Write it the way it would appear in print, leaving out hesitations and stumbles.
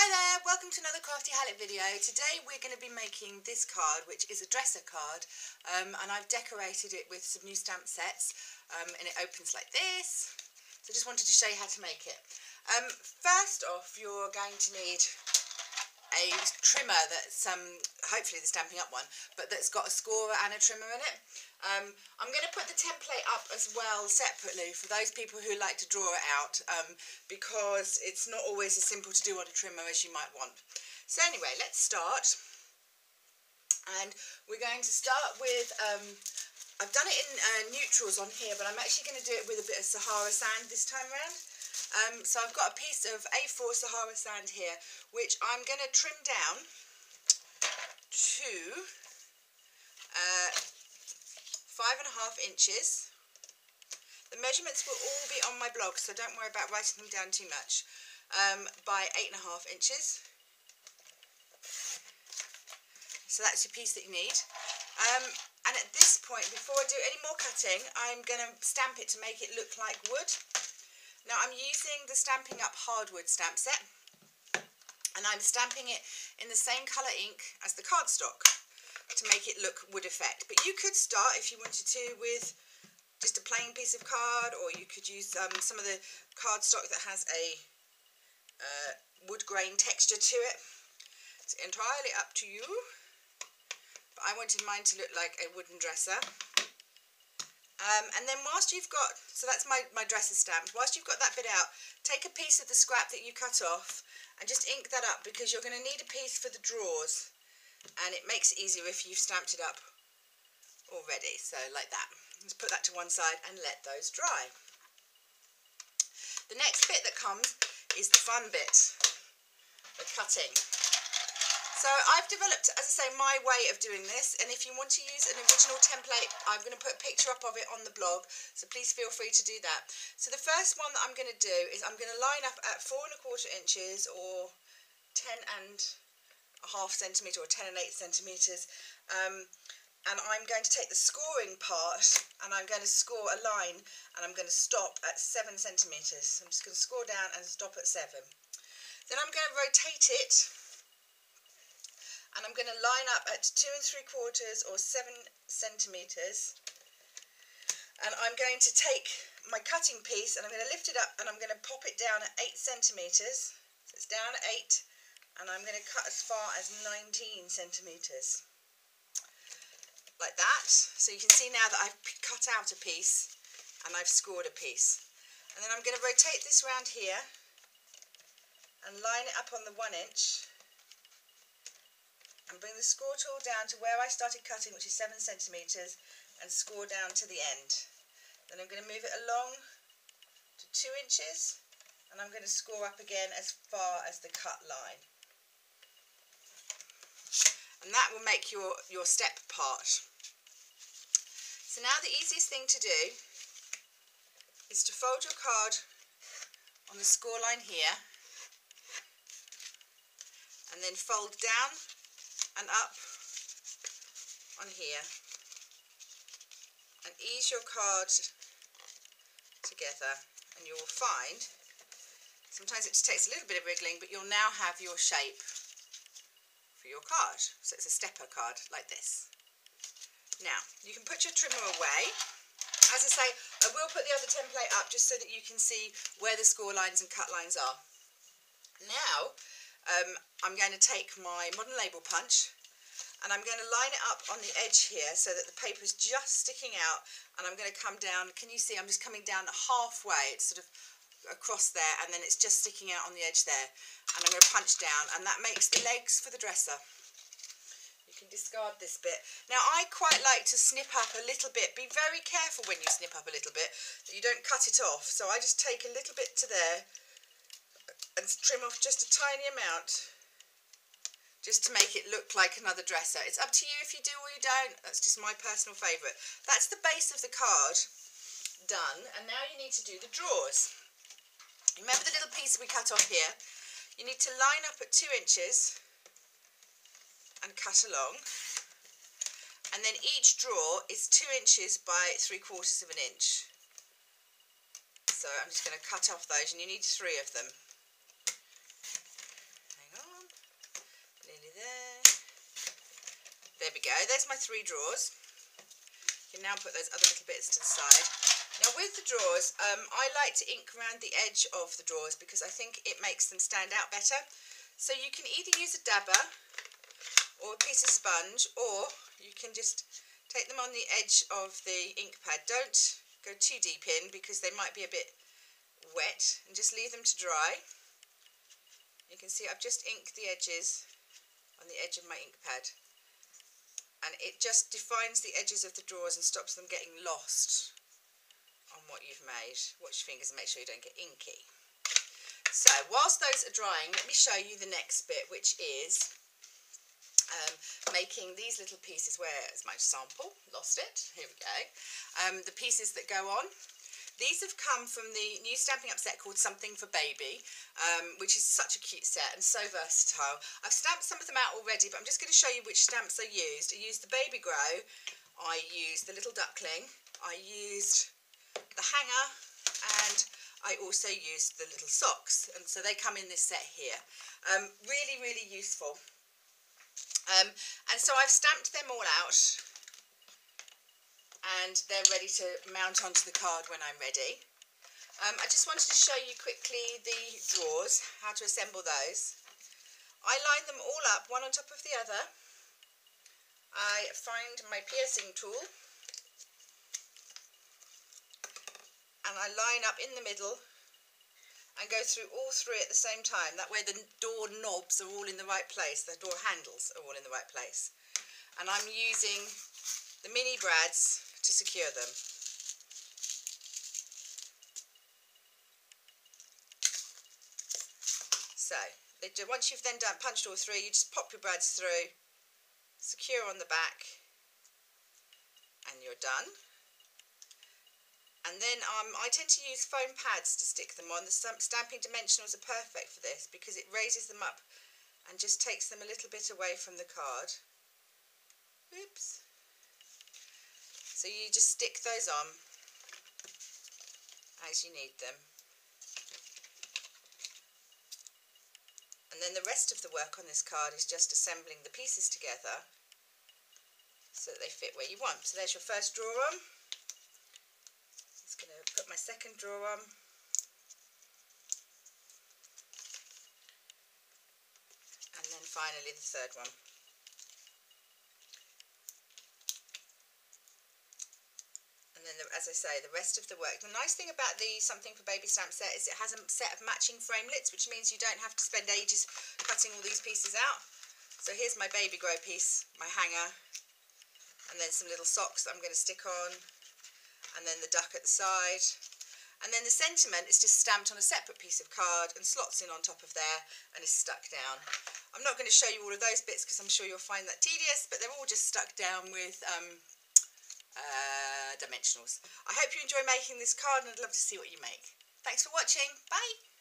Hi there, welcome to another Craftyhallett video. Today we're going to be making this card, which is a dresser card, and I've decorated it with some new stamp sets, and it opens like this. So I just wanted to show you how to make it. First off, you're going to need a trimmer that's hopefully the Stampin' Up one, but that's got a scorer and a trimmer in it. I'm going to put the template up as well separately for those people who like to draw it out, because it's not always as simple to do on a trimmer as you might want. So anyway, let's start. And we're going to start with, I've done it in neutrals on here, but I'm actually going to do it with a bit of Sahara sand this time around. So I've got a piece of A4 Sahara sand here, which I'm going to trim down to 5.5 inches. The measurements will all be on my blog, so don't worry about writing them down too much. By 8.5 inches. So that's your piece that you need. And at this point, before I do any more cutting, I'm going to stamp it to make it look like wood. Now I'm using the Stampin' Up hardwood stamp set, and I'm stamping it in the same colour ink as the cardstock to make it look wood effect. But you could start, if you wanted to, with just a plain piece of card, or you could use some of the cardstock that has a wood grain texture to it. It's entirely up to you, but I wanted mine to look like a wooden dresser. And then whilst you've got, so that's my dresser stamped, whilst you've got that bit out, take a piece of the scrap that you cut off and just ink that up, because you're going to need a piece for the drawers, and it makes it easier if you've stamped it up already. So like that. Let's put that to one side and let those dry. The next bit that comes is the fun bit, the cutting. So I've developed, as I say, my way of doing this, and if you want to use an original template, I'm going to put a picture up of it on the blog, so please feel free to do that. So the first one that I'm going to do is I'm going to line up at 4.25 inches, or 10.5 centimetres, or 10 and 8 centimetres, and I'm going to take the scoring part, and I'm going to score a line, and I'm going to stop at 7 centimetres. I'm just going to score down and stop at 7. Then I'm going to rotate it, and I'm going to line up at 2.75 or 7 centimetres, and I'm going to take my cutting piece and I'm going to lift it up and I'm going to pop it down at 8 centimetres. So it's down at 8, and I'm going to cut as far as 19 centimetres. Like that. So you can see now that I've cut out a piece and I've scored a piece. And then I'm going to rotate this round here and line it up on the 1 inch. And bring the score tool down to where I started cutting, which is 7 centimetres, and score down to the end. Then I'm going to move it along to 2 inches, and I'm going to score up again as far as the cut line. And that will make your step part. So now the easiest thing to do is to fold your card on the score line here, and then fold down and up on here, and ease your card together, and you will find sometimes it just takes a little bit of wriggling, but you'll now have your shape for your card. So it's a stepper card like this. Now you can put your trimmer away. As I say, I will put the other template up just so that you can see where the score lines and cut lines are. Now I'm going to take my modern label punch, and I'm going to line it up on the edge here so that the paper is just sticking out, and I'm going to come down. Can you see I'm just coming down halfway? It's sort of across there, and then it's just sticking out on the edge there, and I'm going to punch down, and that makes the legs for the dresser. You can discard this bit. Now I quite like to snip up a little bit. Be very careful when you snip up a little bit that you don't cut it off. So I just take a little bit to there and trim off just a tiny amount, just to make it look like another dresser. It's up to you if you do or you don't. That's just my personal favourite. That's the base of the card done, and now you need to do the drawers. Remember the little piece we cut off here? You need to line up at 2 inches and cut along, and then each drawer is 2 inches by 3/4 of an inch. So I'm just going to cut off those, and you need 3 of them. Hang on. go, there's my 3 drawers. You can now put those other little bits to the side. Now with the drawers, I like to ink around the edge of the drawers because I think it makes them stand out better. So you can either use a dabber or a piece of sponge, or you can just take them on the edge of the ink pad. Don't go too deep in because they might be a bit wet, and just leave them to dry. You can see I've just inked the edges on the edge of my ink pad, and it just defines the edges of the drawers and stops them getting lost on what you've made. Watch your fingers and make sure you don't get inky. So whilst those are drying, let me show you the next bit, which is making these little pieces. Where is my sample? Lost it. Here we go. The pieces that go on. These have come from the new Stampin' Up set called Something for Baby, which is such a cute set and so versatile. I've stamped some of them out already, but I'm just going to show you which stamps I used. I used the Baby Grow, I used the Little Duckling, I used the hanger, and I also used the little socks, and so they come in this set here. Really, really useful. And so I've stamped them all out, and they're ready to mount onto the card when I'm ready. I just wanted to show you quickly the drawers, how to assemble those. I line them all up, one on top of the other. I find my piercing tool, and I line up in the middle and go through all 3 at the same time. That way the door knobs are all in the right place, the door handles are all in the right place. And I'm using the mini brads to secure them. So, once you've then punched all 3, you just pop your brads through, secure on the back, and you're done. And then I tend to use foam pads to stick them on. The stamping dimensionals are perfect for this because it raises them up and just takes them a little bit away from the card. Oops. So you just stick those on as you need them. And then the rest of the work on this card is just assembling the pieces together so that they fit where you want. So there's your first drawer on. Just going to put my second drawer on. And then finally the third one. And then, as I say, the rest of the work. The nice thing about the Something for Baby stamp set is it has a set of matching framelits, which means you don't have to spend ages cutting all these pieces out. So here's my Baby Grow piece, my hanger, and then some little socks that I'm going to stick on, and then the duck at the side. And then the sentiment is just stamped on a separate piece of card and slots in on top of there and is stuck down. I'm not going to show you all of those bits because I'm sure you'll find that tedious, but they're all just stuck down with dimensionals. I hope you enjoy making this card, and I'd love to see what you make. Thanks for watching. Bye!